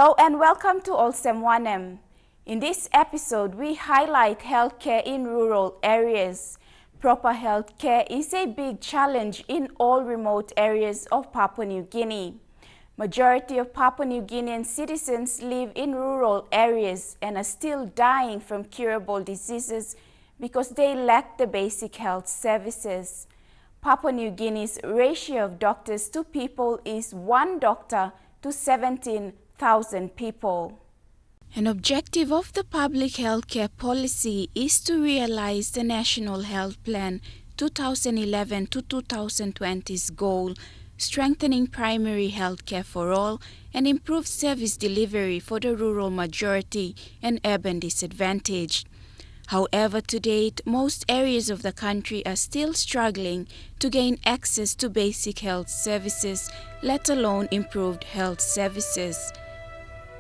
Hello and welcome to Olsem Wanem. In this episode, we highlight healthcare in rural areas. Proper healthcare is a big challenge in all remote areas of Papua New Guinea. Majority of Papua New Guinean citizens live in rural areas and are still dying from curable diseases because they lack the basic health services. Papua New Guinea's ratio of doctors to people is 1 doctor to 17,000 people. An objective of the public healthcare policy is to realize the National Health Plan 2011 to 2020's goal, strengthening primary healthcare for all and improve service delivery for the rural majority and urban disadvantaged. However, to date, most areas of the country are still struggling to gain access to basic health services, let alone improved health services.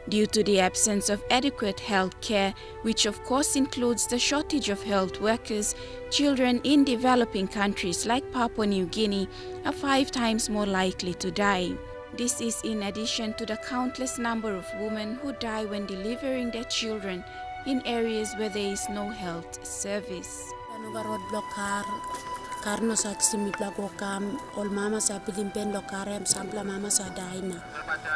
Due to the absence of adequate health care, which of course includes the shortage of health workers, children in developing countries like Papua New Guinea are 5 times more likely to die. This is in addition to the countless number of women who die when delivering their children in areas where there is no health service. Karena sa kisimi plago kam ol mama sa pilimpen lo karem sampla mama sa daina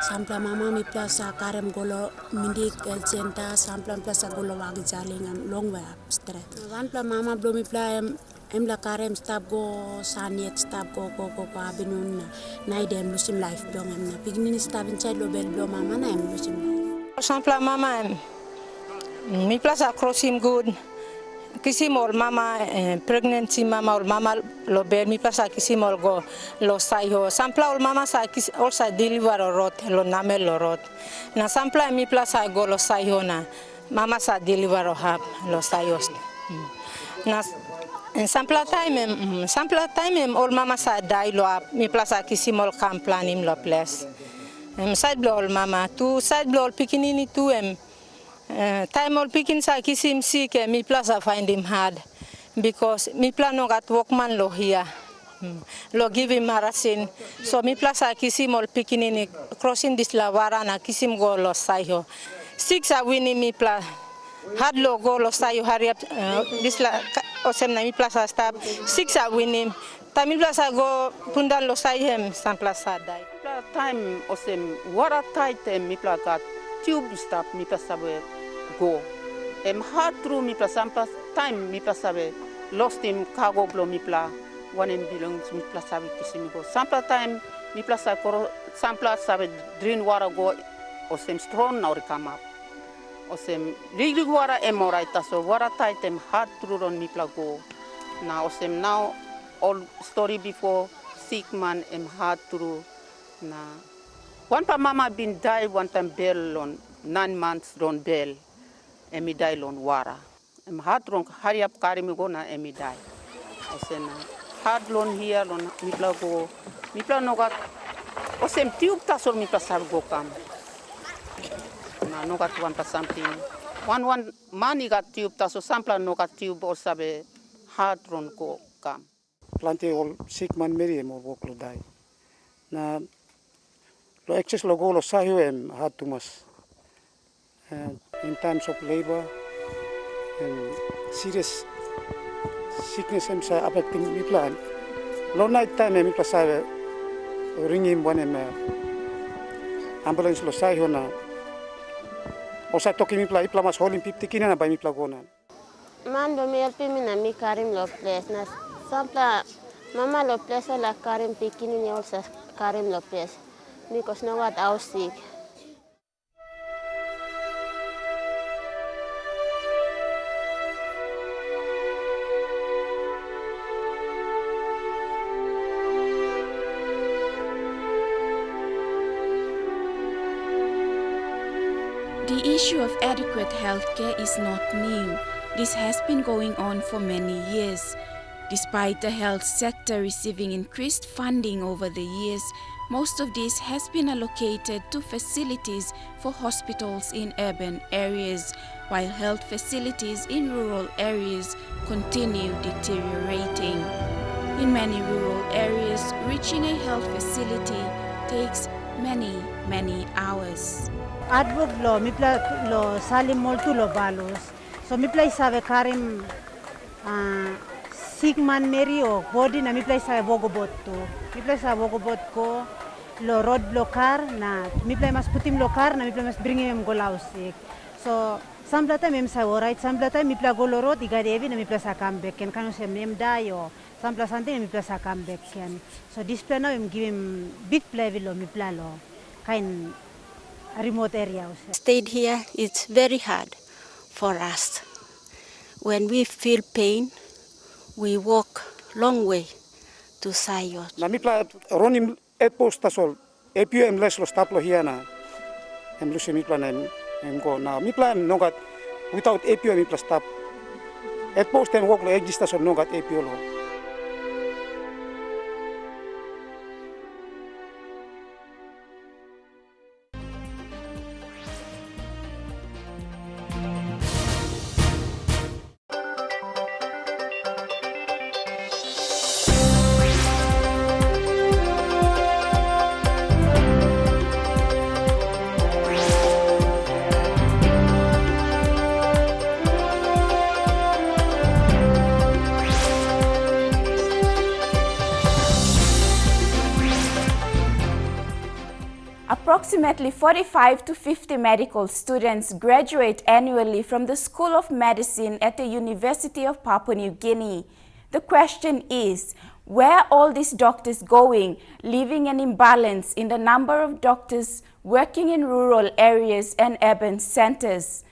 sampla mama mi plasa karem golo mindik el centa sampla plasa golo wagi jalingan long way stre sampla mama blo mi pla em la karem stab go saniet stab go abinun na idem lusim life dong em na pigni stab inside lo bel blo mama na em lusim sampla mama em mi plasa crossing good kisimol mama pregnancy mama ol mama lo ber mi pasa kisimol go lo saiho sampla ol mama sa kis also deliver rot lo namel lo rot na sampla mi plasa go lo saiho na mama sa deliver hab lo saiho na sampla time ol mama sa dai lo mi plasa kisimol kam planim lo place side blo ol mama tu side blo ol pikinini tu time all picking sa kisim sick mi plaza find him hard because mi plano got workman lo here lo give him marasin so mi plaza kisim all picking in crossing this lavara na kisim go lo saiho 6 are winning mi pla hard lo go lo saiho hurry up this la Olsem na mi plaza stab 6 are winning mi plaza go pundan lo saihem san plaza dai time Olsem water tight mi plaza tube stop mi plaza go. Hard through mi pla sampa time mi pla sabe lost him cargo blo mi pla wanem belongs mi pla sabe kisimi go. Sampa time mi pla sa koro sampa sabe drain water go Olsem strong now come up. Olsem really water alright so water tight hard through on mi pla go. Now Olsem now all story before sick man hard through na one pa mama been die one time bell on 9 months don bell. Emi die lon wara. Hard ron hurry up carry me go na emi die. Olsem hard lon here lon mipla go. Mipla no got Olsem tube tasol mipla sar go kam. Na no got one something. One money got tube tasol sampla no got tube or sabe hard ron go kam. Plante all sick man meri mo go lo die. Na lo excess lo go lo sayo hard too much. In times of labor and serious sickness sa affecting people. Long night time mi plasa ringing one ambulance lo sai hona. Osa toki mi pla ipla mas holding 50 kina na ba mi pla gona. Man do mi help mi na mi karim lo place na sampla mama lo place la karim pikini ni also karim lo place because no what out sick. The issue of adequate healthcare is not new. This has been going on for many years. Despite the health sector receiving increased funding over the years, most of this has been allocated to facilities for hospitals in urban areas, while health facilities in rural areas continue deteriorating. In many rural areas, reaching a health facility takes many hours. Advog lo mipla lo salim moltu lo balus. So mipla isave karim sigman meri o body na mipla isave bogobot tu. Mipla isave bogobot ko lo road blockar na mipla mas putim lokar na mipla mas bringim golausik. So samplata mem sa alright samplata mipla golo road iga devi na mipla sa comeback ken kanu sem nem dayo. Sampla sante na mipla sa comeback ken. So this plan now give him big play lo mipla lo kind remote areas. Stayed here, it's very hard for us. When we feel pain, we walk long way to Sayot. Na mipla ronim et postasol EPM les lo staplo hiana. Em lusi mipla na em go na mipla em nogat without EPM mipla stap. Et post em walk lo existasol nogat EPO lo. Approximately 45 to 50 medical students graduate annually from the School of Medicine at the University of Papua New Guinea. The question is, where are all these doctors going, leaving an imbalance in the number of doctors working in rural areas and urban centers?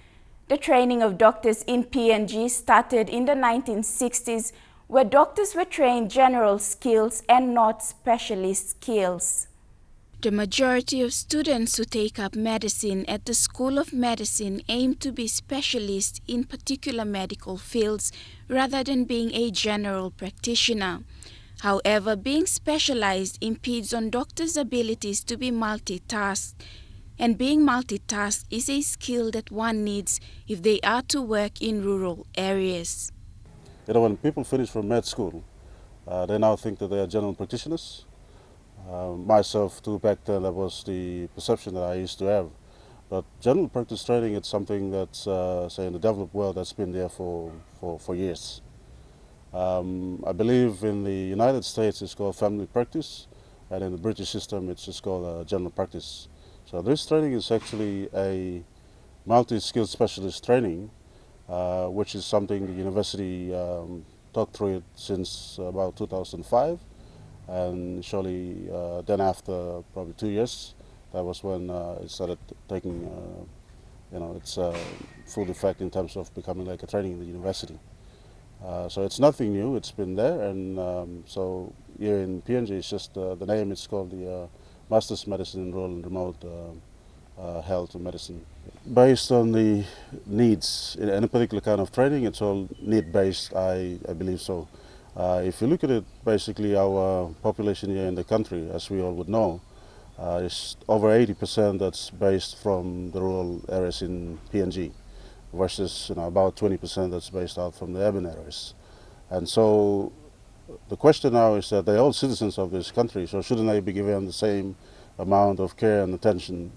The training of doctors in PNG started in the 1960s, where doctors were trained general skills and not specialist skills. The majority of students who take up medicine at the School of Medicine aim to be specialists in particular medical fields rather than being a general practitioner. However, being specialized impedes on doctors' abilities to be multitasked, and being multitasked is a skill that one needs if they are to work in rural areas. You know, when people finish from med school, they now think that they are general practitioners. Myself, too, back then, that was the perception that I used to have. But general practice training, it's something that's, say, in the developed world, that's been there for years. I believe in the United States it's called family practice, and in the British system it's just called general practice. So this training is actually a multi-skilled specialist training, which is something the university taught through it since about 2005. And surely then after probably 2 years, that was when it started taking its full effect in terms of becoming like a training in the university. So it's nothing new, it's been there, and so here in PNG it's just the name, it's called the Master's Medicine in Rural and Remote Health and Medicine. Based on the needs in any particular kind of training, it's all need-based, I believe so. If you look at it, basically our population here in the country, as we all would know, is over 80% that's based from the rural areas in PNG, versus about 20% that's based out from the urban areas. And so the question now is that they're all citizens of this country, so shouldn't they be given the same amount of care and attention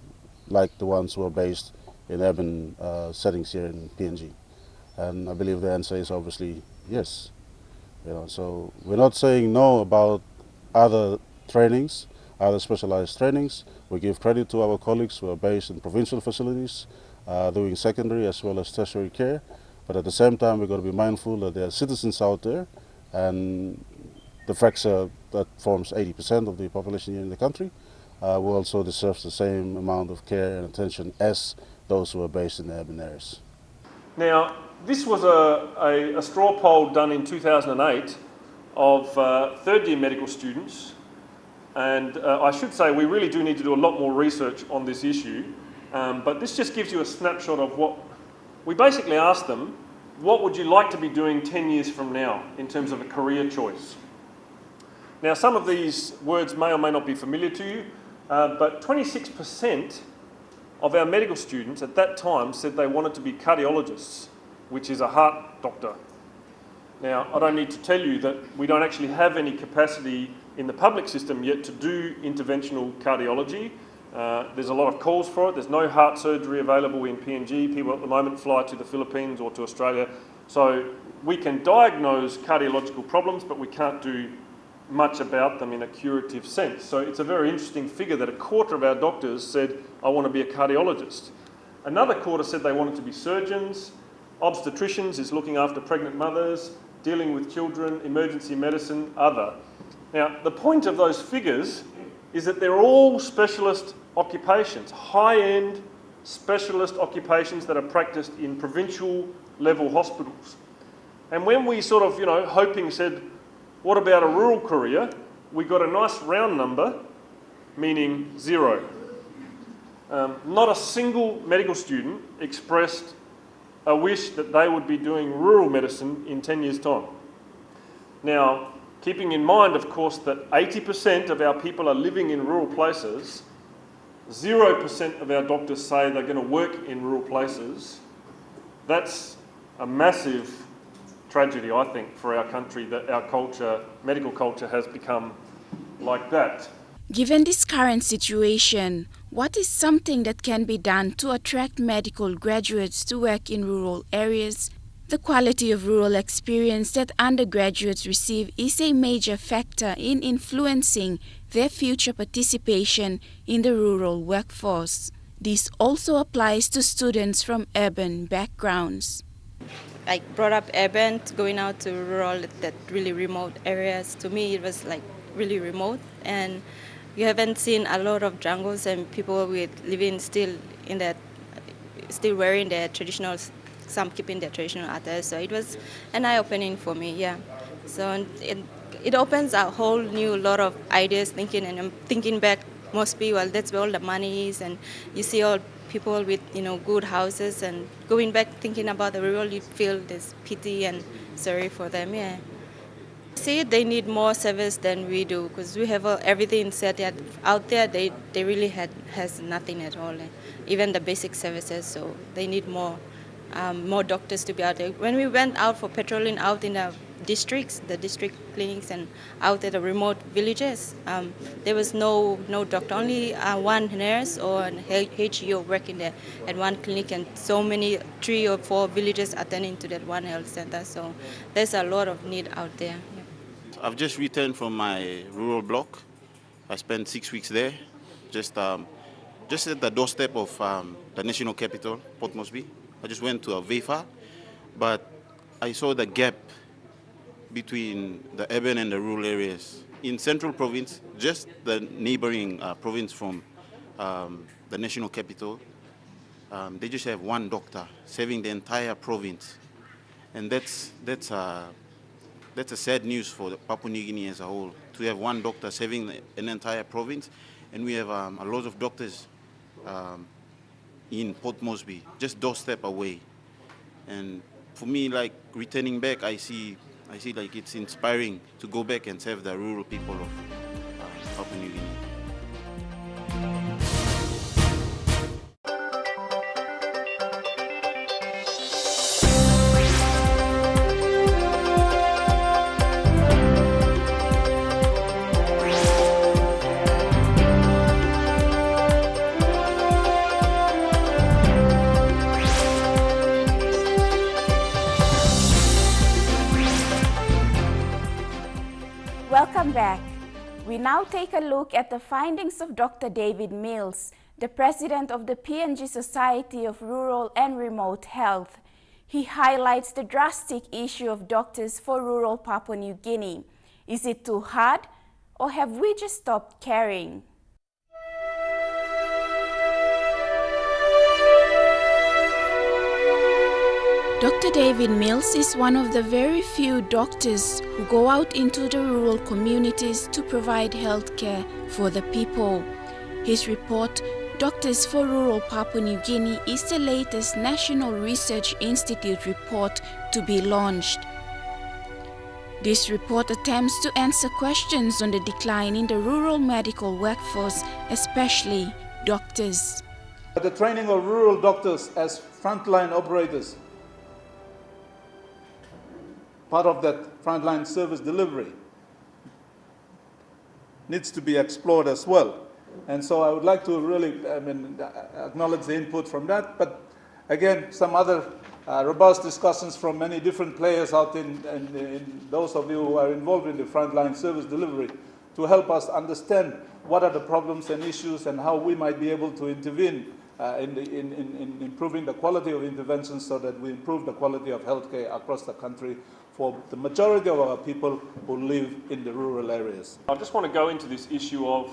like the ones who are based in urban settings here in PNG? And I believe the answer is obviously yes. So we're not saying no about other trainings, other specialized trainings. We give credit to our colleagues who are based in provincial facilities, doing secondary as well as tertiary care. But at the same time, we've got to be mindful that there are citizens out there, and the fracture that forms 80% of the population here in the country will also deserve the same amount of care and attention as those who are based in the urban areas. Now, this was a straw poll done in 2008 of third-year medical students, and I should say we really do need to do a lot more research on this issue, but this just gives you a snapshot of what we basically asked them. What would you like to be doing 10 years from now in terms of a career choice? Now, some of these words may or may not be familiar to you, but 26% of our medical students at that time said they wanted to be cardiologists, which is a heart doctor. Now, I don't need to tell you that we don't actually have any capacity in the public system yet to do interventional cardiology, There's a lot of calls for it. There's no heart surgery available in PNG. People at the moment fly to the Philippines or to Australia. So we can diagnose cardiological problems, but we can't do much about them in a curative sense. So it's a very interesting figure that a quarter of our doctors said, I want to be a cardiologist. Another quarter said they wanted to be surgeons. Obstetricians is looking after pregnant mothers, dealing with children, emergency medicine, other. Now, the point of those figures is that they're all specialist occupations, high-end specialist occupations that are practiced in provincial level hospitals. And when we sort of, hoping said, what about a rural career? We got a nice round number, meaning 0. Not a single medical student expressed a wish that they would be doing rural medicine in 10 years' time. Now, keeping in mind, of course, that 80% of our people are living in rural places, 0% of our doctors say they're going to work in rural places. That's a massive tragedy, I think, for our country, that our culture, medical culture, has become like that. Given this current situation, what is something that can be done to attract medical graduates to work in rural areas? The quality of rural experience that undergraduates receive is a major factor in influencing their future participation in the rural workforce. This also applies to students from urban backgrounds. Like brought up urban, going out to rural, that really remote areas. To me, it was like really remote, and you haven't seen a lot of jungles and people with living still in that, still wearing their traditional, some keeping their traditional attire. So it was an eye-opening for me, yeah. So it opens a whole new lot of ideas, thinking, and I'm thinking back, mostly, well, that's where all the money is, and you see all people with, good houses, and going back thinking about the rural, you feel this pity and sorry for them, yeah. See, they need more service than we do, because we have everything set out there. They really has nothing at all, even the basic services. So they need more doctors to be out there. When we went out for patrolling out in the districts, the district clinics, and out at the remote villages, there was no doctor, only one nurse or an HEO working there at one clinic, and so many 3 or 4 villages attending to that one health center. So there's a lot of need out there. Yeah. I've just returned from my rural block. I spent 6 weeks there, just at the doorstep of the national capital, Port Moresby. I just went to a VEFA, but I saw the gap between the urban and the rural areas. In Central Province, just the neighboring province from the national capital, they just have one doctor serving the entire province. And that's a sad news for Papua New Guinea as a whole, to have one doctor serving an entire province. And we have a lot of doctors in Port Moresby, just doorstep away. And for me, like returning back, I see like it's inspiring to go back and serve the rural people of Papua New Guinea. Welcome back. We now take a look at the findings of Dr. David Mills, the president of the PNG Society of Rural and Remote Health. He highlights the drastic issue of doctors for rural Papua New Guinea. Is it too hard, or have we just stopped caring? Dr. David Mills is one of the very few doctors who go out into the rural communities to provide health care for the people. His report, Doctors for Rural Papua New Guinea, is the latest National Research Institute report to be launched. This report attempts to answer questions on the decline in the rural medical workforce, especially doctors. The training of rural doctors as frontline operators, part of that frontline service delivery, needs to be explored as well. And so I would like to really acknowledge the input from that. But again, some other robust discussions from many different players out in those of you who are involved in the frontline service delivery to help us understand what are the problems and issues and how we might be able to intervene in improving the quality of interventions so that we improve the quality of healthcare across the country for the majority of our people who live in the rural areas. I just want to go into this issue of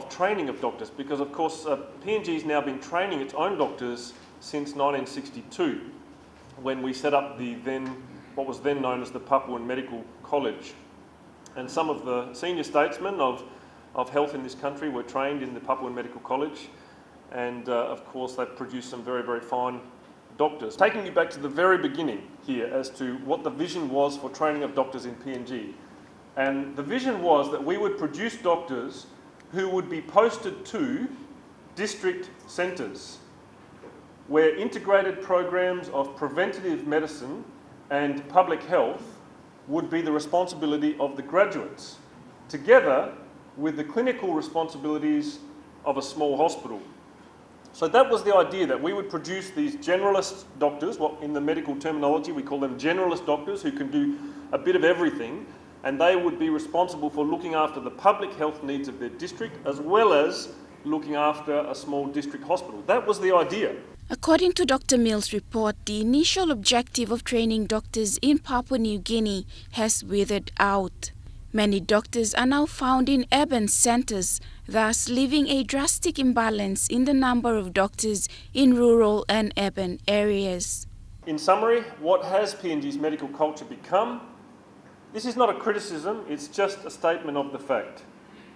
training of doctors because, of course, PNG has now been training its own doctors since 1962 when we set up what was then known as the Papua Medical College. And some of the senior statesmen of health in this country were trained in the Papua Medical College, and of course they've produced some very, very fine doctors. Taking you back to the very beginning here as to what the vision was for training of doctors in PNG. And the vision was that we would produce doctors who would be posted to district centres where integrated programs of preventative medicine and public health would be the responsibility of the graduates, together with the clinical responsibilities of a small hospital. So that was the idea, that we would produce these generalist doctors, what in the medical terminology we call them generalist doctors, who can do a bit of everything, and they would be responsible for looking after the public health needs of their district as well as looking after a small district hospital. That was the idea. According to Dr. Mills' report, the initial objective of training doctors in Papua New Guinea has withered out. Many doctors are now found in urban centres, thus leaving a drastic imbalance in the number of doctors in rural and urban areas. In summary, what has PNG's medical culture become? This is not a criticism, it's just a statement of the fact.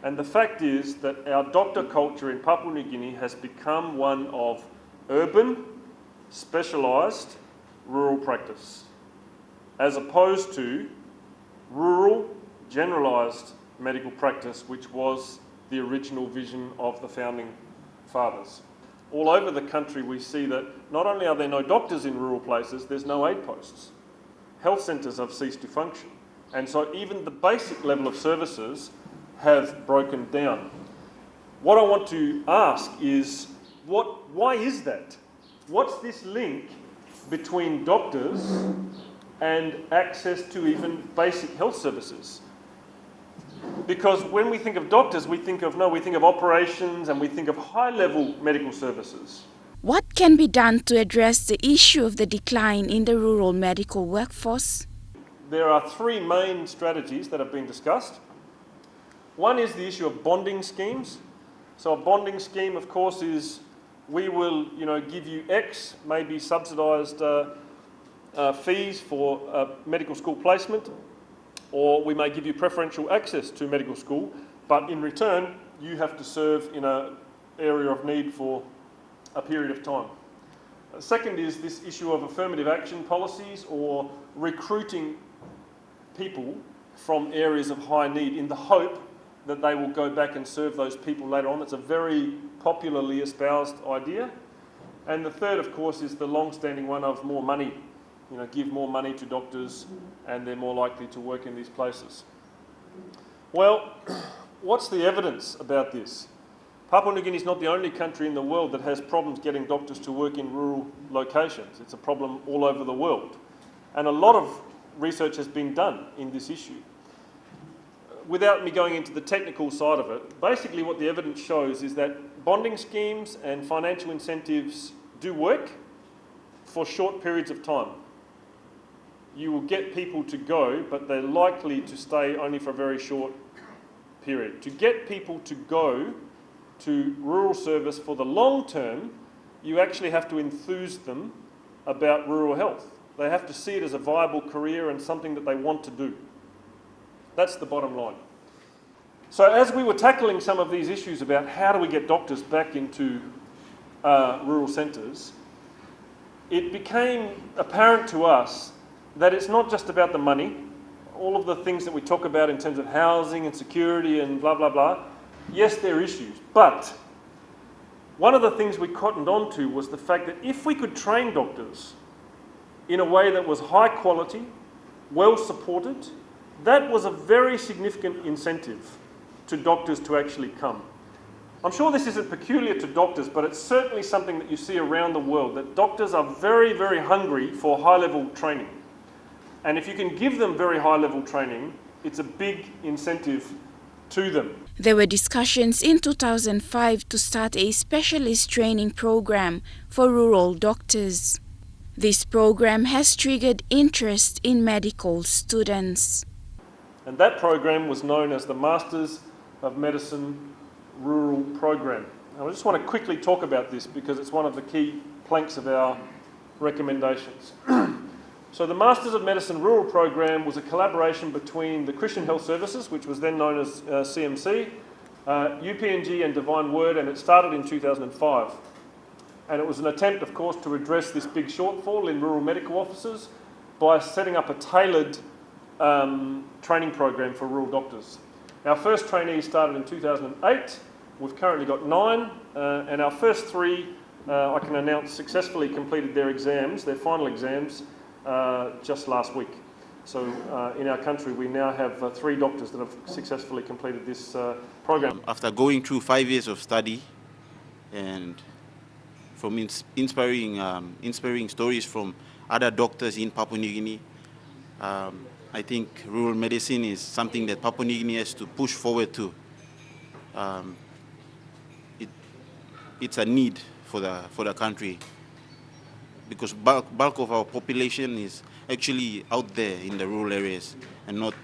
And the fact is that our doctor culture in Papua New Guinea has become one of urban, specialised, rural practice, as opposed to rural, generalised medical practice, which was the original vision of the founding fathers. All over the country we see that not only are there no doctors in rural places, there's no aid posts. Health centres have ceased to function. And so even the basic level of services have broken down. What I want to ask is, why is that? What's this link between doctors and access to even basic health services? Because when we think of doctors, we think of operations and we think of high-level medical services. What can be done to address the issue of the decline in the rural medical workforce? There are three main strategies that have been discussed. One is the issue of bonding schemes. So a bonding scheme, of course, is we will, give you X, maybe subsidised fees for medical school placement, or we may give you preferential access to medical school, but in return, you have to serve in an area of need for a period of time. Second is this issue of affirmative action policies or recruiting people from areas of high need in the hope that they will go back and serve those people later on. It's a very popularly espoused idea. And the third, of course, is the long-standing one of more money. Give more money to doctors and they're more likely to work in these places. Well, what's the evidence about this? Papua New Guinea is not the only country in the world that has problems getting doctors to work in rural locations. It's a problem all over the world. And a lot of research has been done in this issue. Without me going into the technical side of it, basically what the evidence shows is that bonding schemes and financial incentives do work for short periods of time. You will get people to go, but they're likely to stay only for a very short period. To get people to go to rural service for the long term, you actually have to enthuse them about rural health. They have to see it as a viable career and something that they want to do. That's the bottom line. So as we were tackling some of these issues about how do we get doctors back into rural centres, it became apparent to us that it's not just about the money, all of the things that we talk about in terms of housing and security and blah, blah, blah. Yes, there are issues, but one of the things we cottoned on to was the fact that if we could train doctors in a way that was high quality, well supported, that was a very significant incentive to doctors to actually come. I'm sure this isn't peculiar to doctors, but it's certainly something that you see around the world, that doctors are very, very hungry for high-level training. And if you can give them very high-level training, it's a big incentive to them. There were discussions in 2005 to start a specialist training program for rural doctors. This program has triggered interest in medical students. And that program was known as the Masters of Medicine Rural Program. Now, I just want to quickly talk about this because it's one of the key planks of our recommendations. So the Masters of Medicine Rural Program was a collaboration between the Christian Health Services, which was then known as CMC, UPNG and Divine Word, and it started in 2005. And it was an attempt, of course, to address this big shortfall in rural medical officers by setting up a tailored training program for rural doctors. Our first trainees started in 2008. We've currently got 9, and our first 3, I can announce, successfully completed their exams, their final exams, just last week. So in our country, we now have 3 doctors that have successfully completed this program. After going through 5 years of study and from inspiring stories from other doctors in Papua New Guinea, I think rural medicine is something that Papua New Guinea has to push forward to. It's a need for the country, because bulk of our population is actually out there in the rural areas and not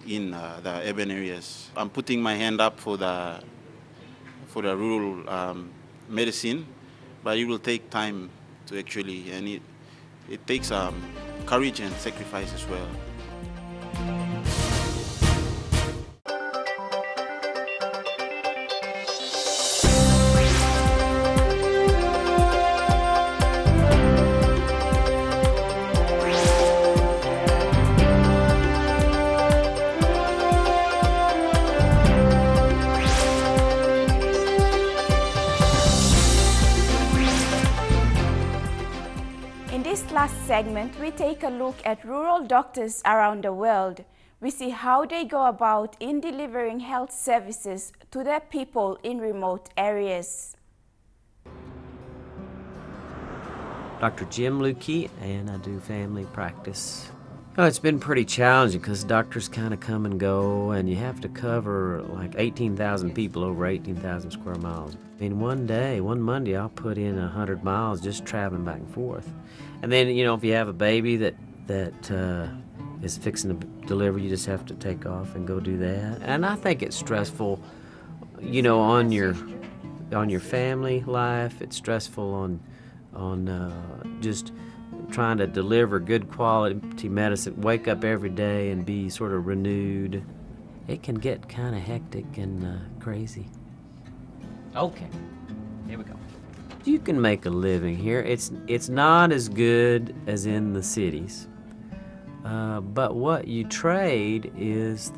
in the urban areas. I'm putting my hand up for the rural medicine, but it will take time to actually, and it takes courage and sacrifice as well. In this last segment, we take a look at rural doctors around the world. We see how they go about in delivering health services to their people in remote areas. Dr. Jim Lukey, and I do family practice. Oh, it's been pretty challenging because doctors kind of come and go, and you have to cover like 18,000 people over 18,000 square miles. I mean, one Monday, I'll put in 100 miles just traveling back and forth. And then, you know, if you have a baby that is fixing to deliver, you just have to take off and go do that. And I think it's stressful, you know, on your family life. It's stressful on just trying to deliver good quality medicine, wake up every day and be sort of renewed. It can get kind of hectic and crazy. Okay, here we go. You can make a living here. It's not as good as in the cities, but what you trade is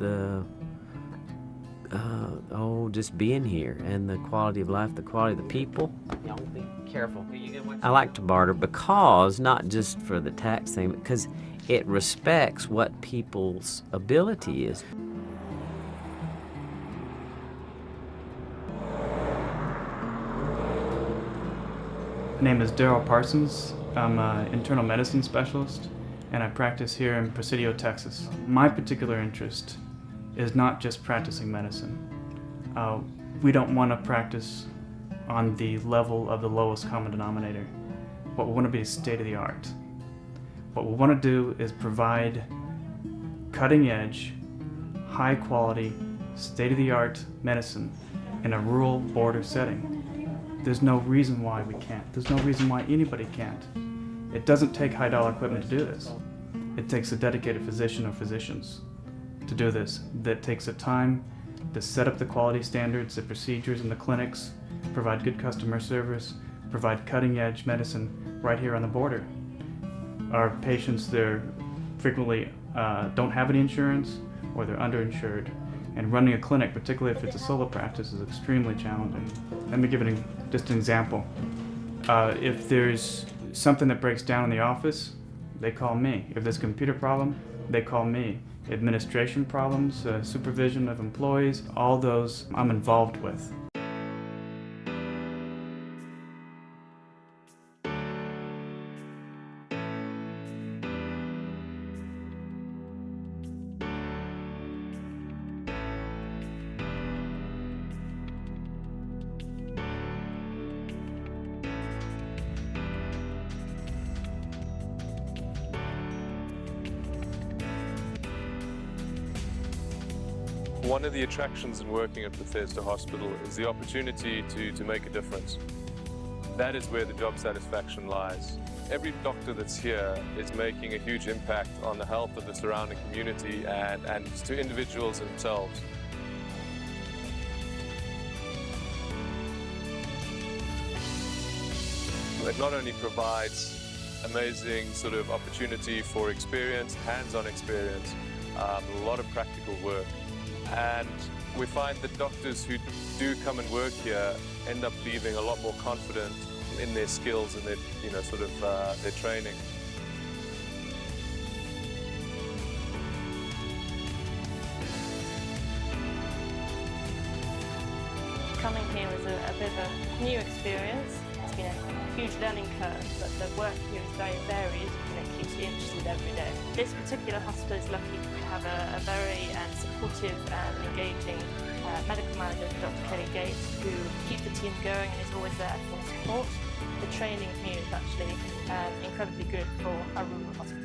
just being here and the quality of life, the quality of the people. Y'all be careful. I like to barter because, not just for the tax thing, because it respects what people's ability is. My name is Daryl Parsons. I'm an internal medicine specialist, and I practice here in Presidio, Texas. My particular interest is not just practicing medicine. We don't want to practice on the level of the lowest common denominator. What we want to be is state-of-the-art. What we want to do is provide cutting-edge, high-quality, state-of-the-art medicine in a rural border setting. There's no reason why we can't. There's no reason why anybody can't. It doesn't take high-dollar equipment to do this. It takes a dedicated physician or physicians to do this. That takes the time to set up the quality standards, the procedures in the clinics, provide good customer service, provide cutting-edge medicine right here on the border. Our patients, they're frequently don't have any insurance or they're underinsured. And running a clinic, particularly if it's a solo practice, is extremely challenging. Let me give just an example. If there's something that breaks down in the office, they call me. If there's a computer problem, they call me. administration problems, supervision of employees, all those I'm involved with. One of the attractions in working at Bethesda Hospital is the opportunity to make a difference. That is where the job satisfaction lies. Every doctor that's here is making a huge impact on the health of the surrounding community and to individuals themselves. It not only provides amazing sort of opportunity for experience, hands-on experience, a lot of practical work. And we find that doctors who do come and work here end up leaving a lot more confident in their skills and their, their training. Coming here was a bit of a new experience. It's been a huge learning curve, but the work here is very varied and it keeps you interested every day. This particular hospital is lucky to have a very supportive and engaging medical manager, Dr. Kelly Gates, who keeps the team going and is always there for support. The training here is actually incredibly good for a rural hospital.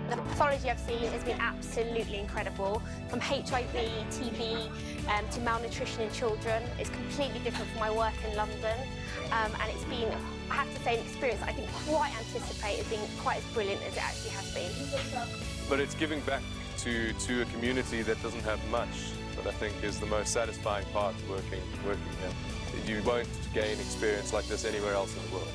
The pathology I've seen has been absolutely incredible. From HIV, TB, to malnutrition in children. It's completely different from my work in London. And it's been, I have to say, an experience that I didn't quite anticipate as being quite as brilliant as it actually has been. But it's giving back to a community that doesn't have much, that I think is the most satisfying part of working here. You won't gain experience like this anywhere else in the world.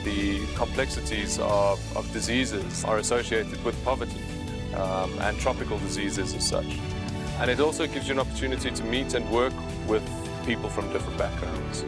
The complexities of diseases are associated with poverty and tropical diseases as such. And it also gives you an opportunity to meet and work with people from different backgrounds.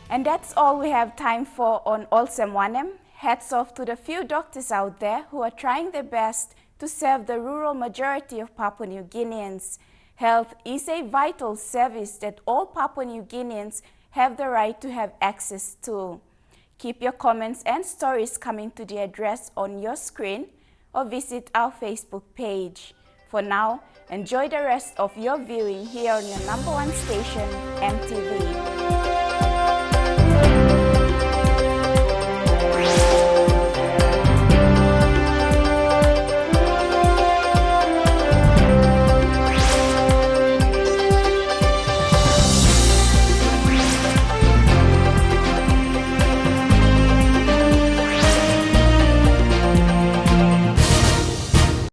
And that's all we have time for on Olsem Wanem. Hats off to the few doctors out there who are trying their best to serve the rural majority of Papua New Guineans. Health is a vital service that all Papua New Guineans have the right to have access to. Keep your comments and stories coming to the address on your screen or visit our Facebook page. For now, enjoy the rest of your viewing here on your #1 station, EMTV.